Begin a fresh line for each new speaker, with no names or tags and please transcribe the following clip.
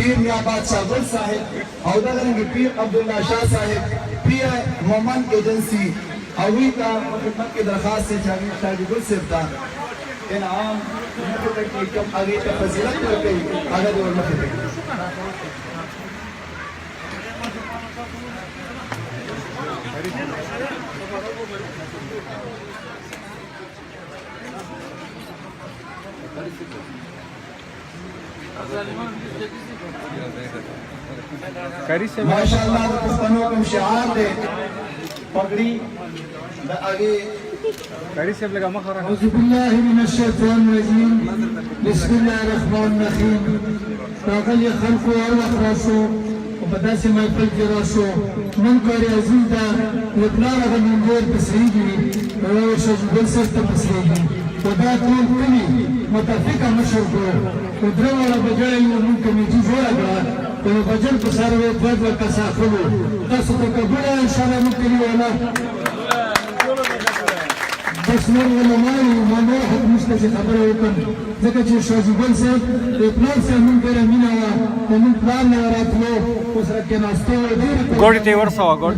پیر یا بادشاہ گل صاحب او دغرنګ پیر عبدالله شاه صاحب پیر مومن ایجنسی هغوی ته په خدمت کې درخواست دی چې هغوی شاه ګل صاحب ته انعام مخې ته کړي کوم هغې ته فضیلت ورکوي هغه دې ورمخې ته کړي माशाअल्लाह पछतानों का शिआर दे पगड़ी द आगे
करी से लगा मखरा
औज़ु बिल्लाहि मिनश शैतानिर रजीम बिस्मिल्लाहिर रहमानिर रहीम ताकल खल्क़ और अखरासो وبداس ما يفجر راسه منكر يزيد يطلع له من غير تسريجي وهو شجبل سفت تسريجي ودا طول كلي متفقه مشركو ودرو ولا بجاي ممكن يجي زوجها وبجل بصار وقد وكسافلو قصد قبول ان شاء الله ممكن ولا بس نور علماء ما واحد مستشي خبره وكان ځکه چې شاجبل صاحب د پلان سره مونږ ډېره مینه وه د مونږ پلان نه راتلو اوس راکېناستو ډېره
ګوډې ته یې ورسوه ګوډ